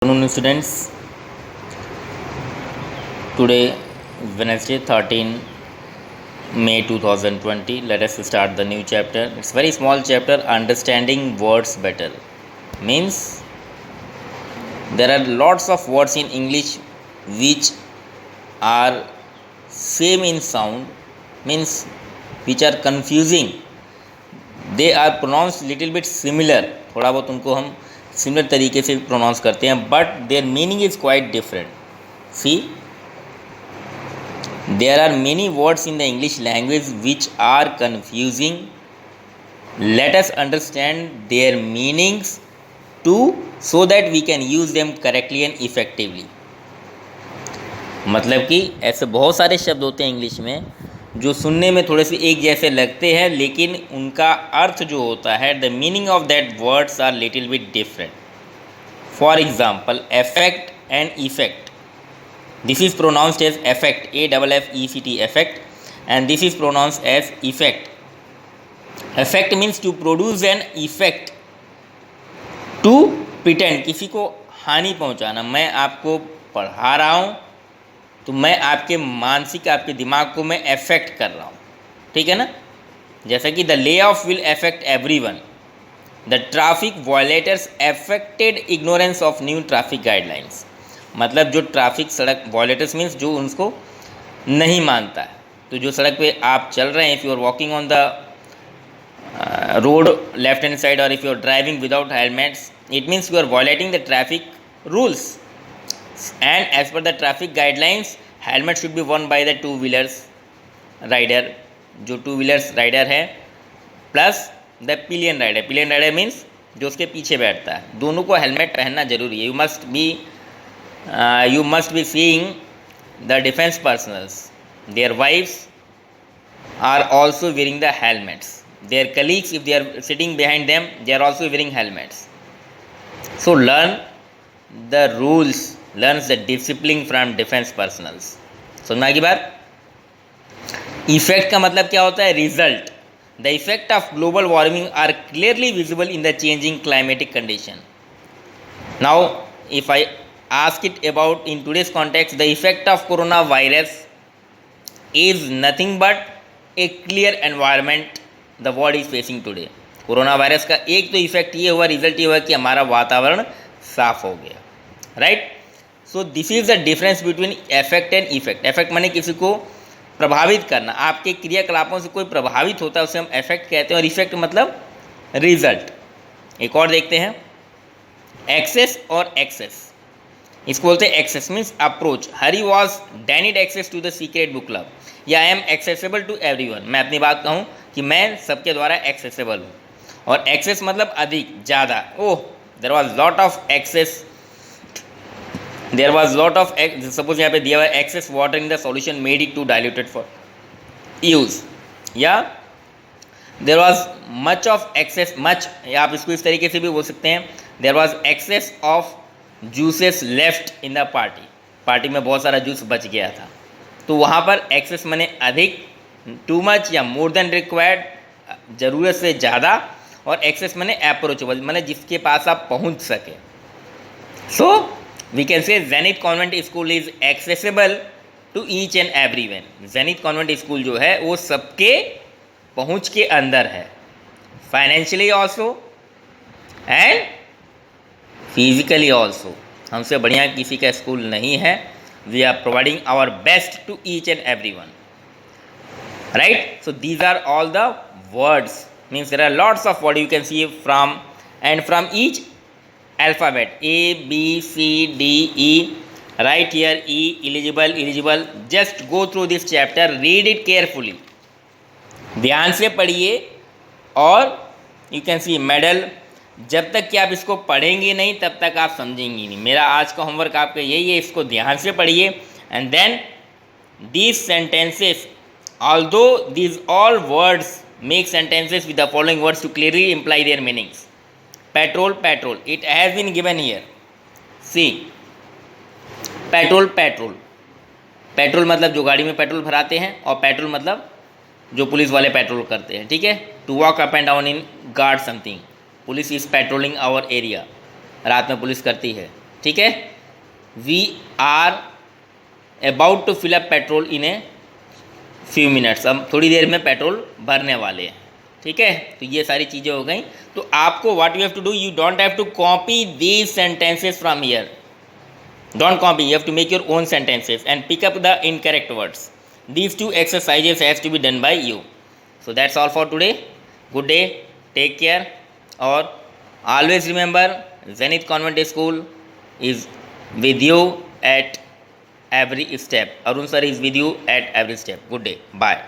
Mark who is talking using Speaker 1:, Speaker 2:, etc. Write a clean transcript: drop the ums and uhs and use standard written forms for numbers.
Speaker 1: Afternoon students. Today Wednesday 13 May 2020. Let us start the new chapter. It's very small chapter, understanding words better. Means there are lots of words in English which are same in sound, means which are confusing. They are pronounced little bit similar, थोड़ा बहुत उनको हम similar तरीके से pronounce करते हैं, but their meaning is quite different. See, there are many words in the English language which are confusing. Let us understand their meanings too, so that we can use them correctly and effectively. मतलब कि ऐसे बहुत सारे शब्द होते हैं English में जो सुनने में थोड़े से एक जैसे लगते हैं, लेकिन उनका अर्थ जो होता है, the meaning of that words are little bit different. For example, affect and effect. This is pronounced as effect, AFFECT, effect, and this is pronounced as effect. Effect means to produce an effect, to pretend, किसी को हानि पहुंचाना. मैं आपको पढ़ा रहा हूं तो मैं आपके मानसिक, आपके दिमाग को मैं अफेक्ट कर रहा हूं, ठीक है ना. जैसा कि the lay off will affect everyone. The traffic violators affected ignorance of new traffic guidelines. मतलब जो ट्रैफिक सड़क वायलेटर्स मीन्स जो उनको नहीं मानता है. तो जो सड़क पे आप चल रहे हैं, if you are walking on the road left hand side, और if you are driving without helmets, it means you are violating the traffic rules. And as per the traffic guidelines, helmet should be worn by the two wheelers rider. जो two wheelers rider है plus the pillion rider. Pillion rider means जो उसके पीछे बैठता है. दोनों को helmet पहनना जरूरी है. You must be seeing the defense personals. Their wives are also wearing the helmets. Their colleagues, if they are sitting behind them, they are also wearing helmets. So learn the rules, learn the discipline from defense personals. समझ में आ गई बात. Effect का मतलब क्या होता है? Result. The effect of global warming are clearly visible in the changing climatic condition. Now, if I ask it about in today's context, the effect of coronavirus is nothing but a clear environment the world is facing today. Corona virus का एक तो effect ये हुआ, result ये हुआ कि हमारा वातावरण साफ हो गया, right. So this is the difference between effect and effect. Effect माने किसी को प्रभावित करना, आपके क्रियाकलापों से कोई प्रभावित होता है उसे हम इफेक्ट कहते हैं, और इफेक्ट मतलब रिजल्ट. एक और देखते हैं, एक्सेस और एक्सेस. इसको बोलते हैं access means approach. Harry was denied access to the secret book club, या I am accessible to everyone. मैं अपनी बात कहूँ कि मैं सबके द्वारा एक्सेसिबल हूँ. और एक्सेस मतलब अधिक, ज़्यादा. Oh, there was lot of excess, there was lot of, suppose यहाँ पे दिया हुआ है excess water in the solution made it too diluted for use, या there was much of excess. Much, या आप इसको इस तरीके से भी बोल सकते हैं, there was excess of juices left in the party. Party में बहुत सारा जूस बच गया था. तो वहाँ पर एक्सेस माने अधिक, टू मच या मोर देन रिक्वायर्ड, ज़रूरत से ज़्यादा. और एक्सेस माने अप्रोचेबल, माने जिसके पास आप पहुँच सके. So we can say Zenith convent school is accessible to each and every one. Zenith convent school जो है वो सबके पहुँच के अंदर है, financially also and physically also. हमसे बढ़िया किसी का स्कूल नहीं है. We are providing our best to each and every one, right. So these are all the words, means there are lots of word you can see from and from each alphabet, ABCDE. Right here E, eligible, eligible. Just go through this chapter, read it carefully. ध्यान से पढ़िए. और you can C medal. जब तक कि आप इसको पढ़ेंगे नहीं तब तक आप समझेंगे नहीं. मेरा आज का होमवर्क आपका यही है, इसको ध्यान से पढ़िए. And then these sentences, although these all words make sentences with the following words to clearly imply their meanings. Patrol, petrol, it has been given here. See, patrol, petrol. Petrol मतलब जो गाड़ी में पेट्रोल भराते हैं, और petrol मतलब जो police वाले petrol करते हैं, ठीक है. To walk up and down in guard something. Police is patrolling our area. रात में पुलिस करती है. ठीक है, we are about to fill up petrol in a few minutes, हम थोड़ी देर में पेट्रोल भरने वाले हैं, ठीक है। तो ये सारी चीज़ें हो गई। तो आपको what you have to do, you don't have to copy these sentences from here, don't copy, you have to make your own sentences and pick up the incorrect words. These two exercises has to be done by you. So that's all for today. Good day, take care, or always remember Zenith Convent School is with you at every step. Arun sir is with you at every step. Good day, bye.